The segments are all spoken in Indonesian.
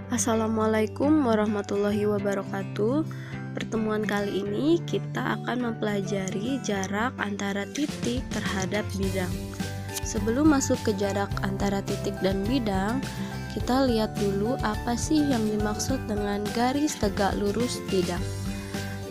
Assalamualaikum warahmatullahi wabarakatuh. Pertemuan kali ini kita akan mempelajari jarak antara titik terhadap bidang. Sebelum masuk ke jarak antara titik dan bidang, kita lihat dulu apa sih yang dimaksud dengan garis tegak lurus bidang.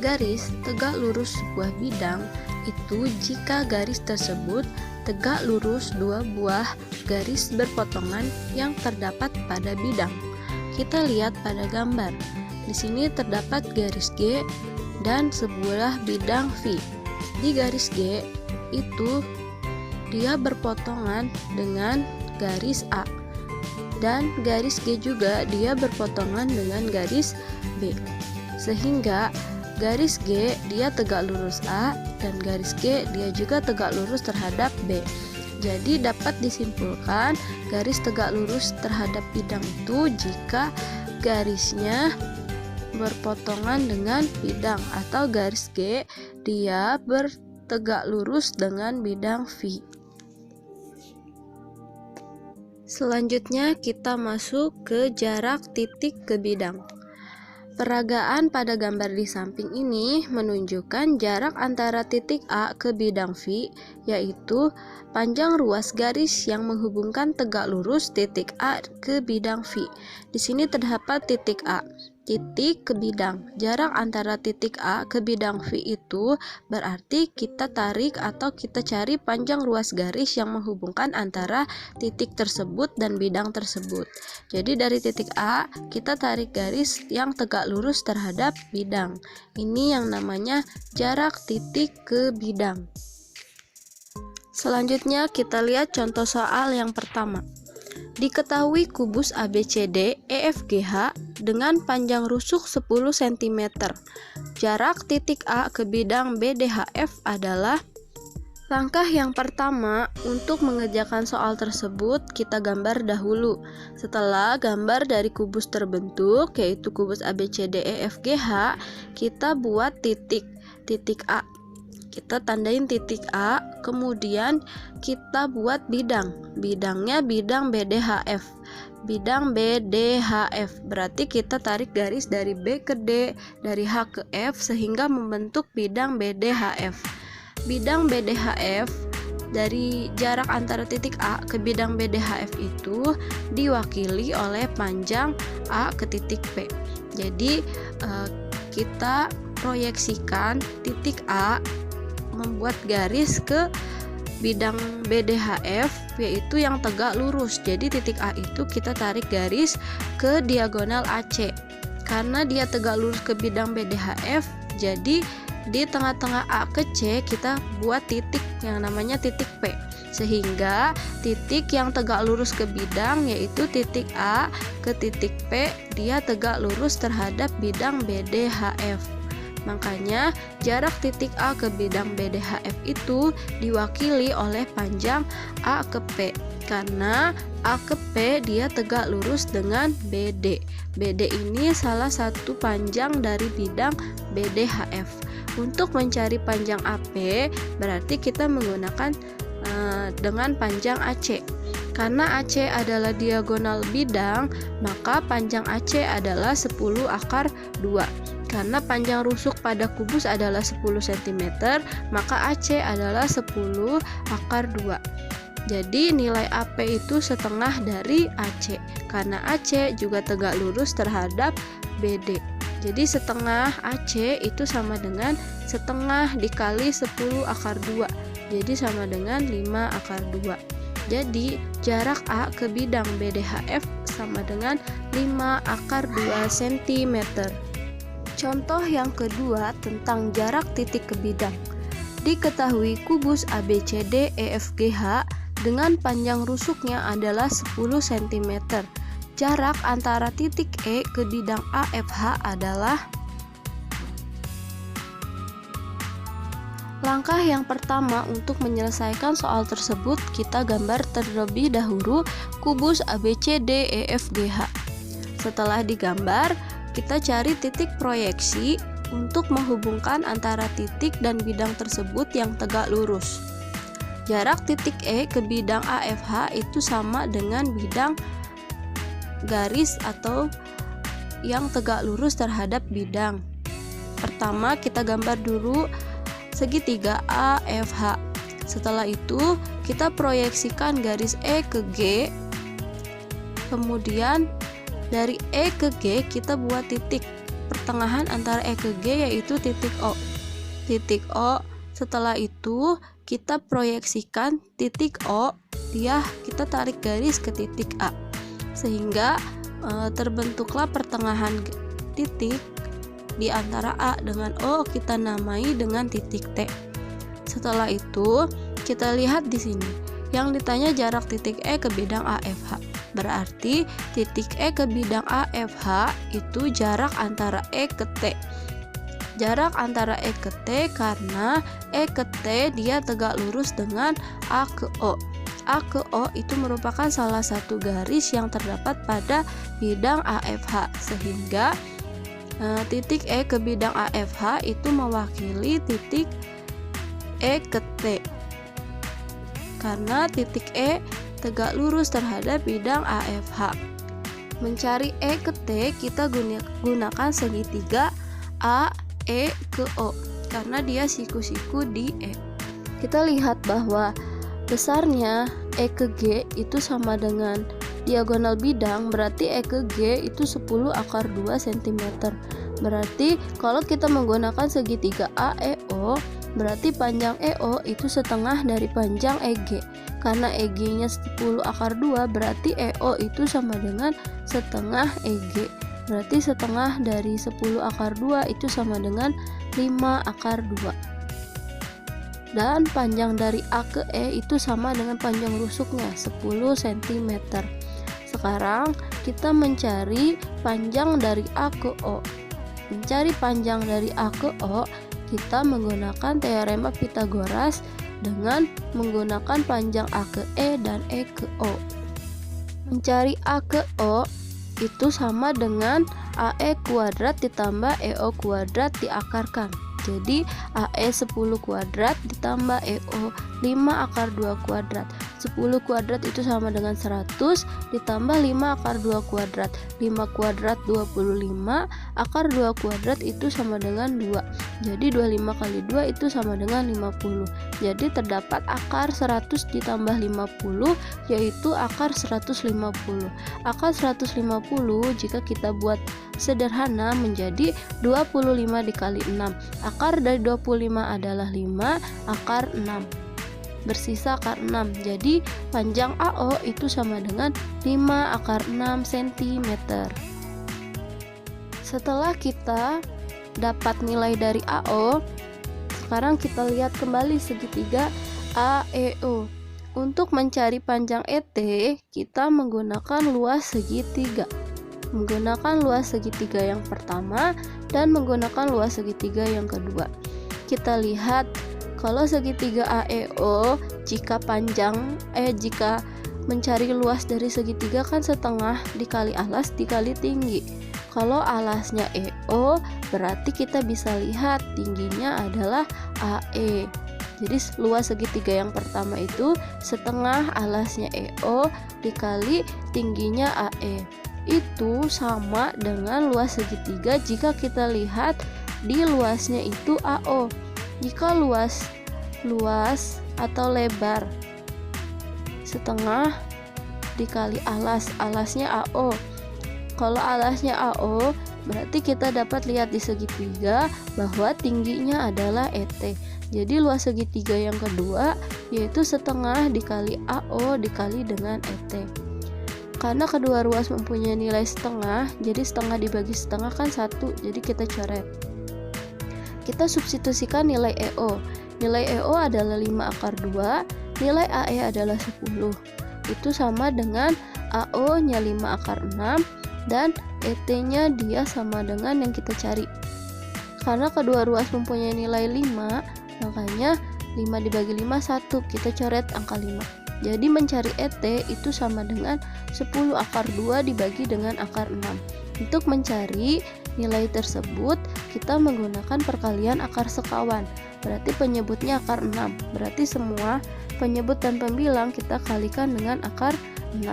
Garis tegak lurus sebuah bidang itu jika garis tersebut tegak lurus dua buah garis berpotongan yang terdapat pada bidang. Kita lihat pada gambar. Di sini terdapat garis G dan sebuah bidang V. Di garis G itu dia berpotongan dengan garis A. Dan garis G juga dia berpotongan dengan garis B. Sehingga garis G dia tegak lurus A dan garis G dia juga tegak lurus terhadap B. Jadi dapat disimpulkan garis tegak lurus terhadap bidang itu jika garisnya berpotongan dengan bidang atau garis G dia bertegak lurus dengan bidang V. Selanjutnya kita masuk ke jarak titik ke bidang. Peragaan pada gambar di samping ini menunjukkan jarak antara titik A ke bidang V, yaitu panjang ruas garis yang menghubungkan tegak lurus titik A ke bidang V. Di sini terdapat titik A. Titik ke bidang. Jarak antara titik A ke bidang V itu berarti kita tarik atau kita cari panjang ruas garis yang menghubungkan antara titik tersebut dan bidang tersebut. Jadi dari titik A kita tarik garis yang tegak lurus terhadap bidang. Ini yang namanya jarak titik ke bidang. Selanjutnya kita lihat contoh soal yang pertama. Diketahui kubus ABCD EFGH dengan panjang rusuk 10 cm. Jarak titik A ke bidang BDHF adalah. Langkah yang pertama, untuk mengerjakan soal tersebut kita gambar dahulu. Setelah gambar dari kubus terbentuk, yaitu kubus ABCD EFGH, kita buat titik A. Kita tandain titik A, kemudian kita buat bidang. Bidangnya bidang BDHF. Bidang BDHF berarti kita tarik garis dari B ke D, dari H ke F sehingga membentuk bidang BDHF. Bidang BDHF dari jarak antara titik A ke bidang BDHF itu diwakili oleh panjang A ke titik P. Jadi kita proyeksikan titik A membuat garis ke bidang BDHF yaitu yang tegak lurus. Jadi titik A itu kita tarik garis ke diagonal AC. Karena dia tegak lurus ke bidang BDHF, jadi di tengah-tengah A ke C kita buat titik yang namanya titik P. Sehingga titik yang tegak lurus ke bidang yaitu titik A ke titik P dia tegak lurus terhadap bidang BDHF. Makanya jarak titik A ke bidang BDHF itu diwakili oleh panjang A ke P. Karena A ke P dia tegak lurus dengan BD. BD ini salah satu panjang dari bidang BDHF. Untuk mencari panjang AP berarti kita menggunakan dengan panjang AC. Karena AC adalah diagonal bidang, maka panjang AC adalah 10 akar 2. Karena panjang rusuk pada kubus adalah 10 cm, maka AC adalah 10 akar 2. Jadi nilai AP itu setengah dari AC. Karena AC juga tegak lurus terhadap BD. Jadi setengah AC itu sama dengan setengah dikali 10 akar 2. Jadi sama dengan 5 akar 2. Jadi jarak A ke bidang BDHF sama dengan 5 akar 2 cm. Contoh yang kedua tentang jarak titik ke bidang. Diketahui kubus ABCD EFGH dengan panjang rusuknya adalah 10 cm. Jarak antara titik E ke bidang AFH adalah. Langkah yang pertama untuk menyelesaikan soal tersebut kita gambar terlebih dahulu kubus ABCD EFGH. Setelah digambar, kita cari titik proyeksi untuk menghubungkan antara titik dan bidang tersebut yang tegak lurus. Jarak titik E ke bidang AFH itu sama dengan bidang garis atau yang tegak lurus terhadap bidang. Pertama, kita gambar dulu segitiga AFH. Setelah itu, kita proyeksikan garis E ke G. Kemudian dari E ke G kita buat titik pertengahan antara E ke G, yaitu titik O. Titik O. Setelah itu kita proyeksikan titik O, kita tarik garis ke titik A, sehingga terbentuklah pertengahan titik di antara A dengan O, kita namai dengan titik T. Setelah itu kita lihat di sini yang ditanya jarak titik E ke bidang AFH. Berarti titik E ke bidang AFH itu jarak antara E ke T. Jarak antara E ke T karena E ke T dia tegak lurus dengan A ke O. A ke O itu merupakan salah satu garis yang terdapat pada bidang AFH, sehingga titik E ke bidang AFH itu mewakili titik E ke T. Karena titik E tegak lurus terhadap bidang AFH. Mencari E ke T kita gunakan segitiga AE ke O karena dia siku-siku di E. Kita lihat bahwa besarnya E ke G itu sama dengan diagonal bidang, berarti E ke G itu 10 akar 2 cm. Berarti kalau kita menggunakan segitiga AEO, berarti panjang EO itu setengah dari panjang EG. Karena EG nya 10 akar 2, berarti EO itu sama dengan setengah EG. Berarti setengah dari 10 akar 2 itu sama dengan 5 akar 2. Dan panjang dari A ke E itu sama dengan panjang rusuknya 10 cm. Sekarang kita mencari panjang dari A ke O. Mencari panjang dari A ke O, kita menggunakan teorema Pythagoras dengan menggunakan panjang A ke E dan E ke O. Mencari A ke O itu sama dengan AE kuadrat ditambah EO kuadrat diakarkan. Jadi AE 10 kuadrat ditambah EO 5 akar 2 kuadrat. 10 kuadrat itu sama dengan 100 ditambah 5 akar 2 kuadrat. 5 kuadrat 25, akar 2 kuadrat itu sama dengan 2. Jadi 25 kali 2 itu sama dengan 50. Jadi terdapat akar 100 ditambah 50, yaitu akar 150. Akar 150 jika kita buat sederhana menjadi 25 dikali 6. Akar dari 25 adalah 5, akar 6. Bersisa akar 6. Jadi panjang AO itu sama dengan 5 akar 6 cm. Setelah kita dapat nilai dari AO, sekarang kita lihat kembali segitiga AEO. Untuk mencari panjang ET, kita menggunakan luas segitiga. Menggunakan luas segitiga yang pertama dan menggunakan luas segitiga yang kedua. Kita lihat kalau segitiga AEO, jika mencari luas dari segitiga kan setengah dikali alas dikali tinggi. Kalau alasnya EO, berarti kita bisa lihat tingginya adalah AE. Jadi luas segitiga yang pertama itu setengah alasnya EO dikali tingginya AE. Itu sama dengan luas segitiga jika kita lihat di luasnya itu AO. Jika luas atau lebar setengah dikali alasnya AO. Kalau alasnya AO, berarti kita dapat lihat di segitiga bahwa tingginya adalah ET. Jadi luas segitiga yang kedua yaitu setengah dikali AO dikali dengan ET. Karena kedua ruas mempunyai nilai setengah, jadi setengah dibagi setengah kan 1, jadi kita coret. Kita substitusikan nilai EO. Nilai EO adalah 5 akar 2, nilai AE adalah 10. Itu sama dengan AO nya 5 akar 6 dan ET nya dia sama dengan yang kita cari. Karena kedua ruas mempunyai nilai 5, makanya 5 dibagi 5 1, kita coret angka 5. Jadi mencari ET itu sama dengan 10 akar 2 dibagi dengan akar 6. Untuk mencari nilai tersebut, kita menggunakan perkalian akar sekawan. Berarti penyebutnya akar 6. Berarti semua penyebut dan pembilang kita kalikan dengan akar 6.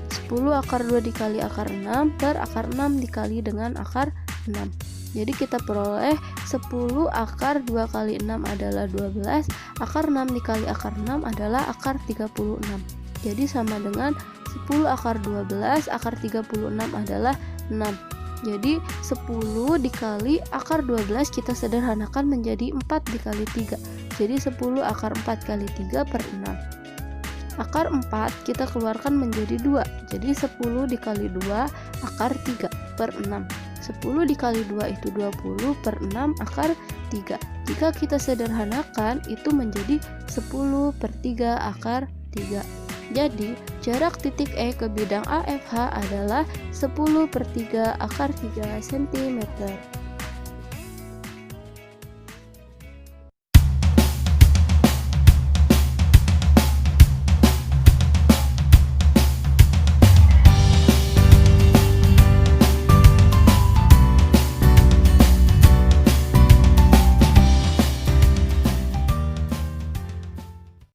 10 akar 2 dikali akar 6 per akar 6 dikali dengan akar 6. Jadi kita peroleh 10 akar 2 kali 6 adalah 12, akar 6 dikali akar 6 adalah akar 36. Jadi sama dengan 10 akar 12 akar 36 adalah 6. Jadi 10 dikali akar 12 kita sederhanakan menjadi 4 dikali 3. Jadi 10 akar 4 kali 3 per 6. Akar 4 kita keluarkan menjadi 2. Jadi 10 dikali 2 akar 3 per 6. 10 dikali 2 itu 20 per 6 akar 3. Jika kita sederhanakan itu menjadi 10 per 3 akar 3. Jadi jarak titik E ke bidang AFH adalah 10 per 3 akar 3 cm.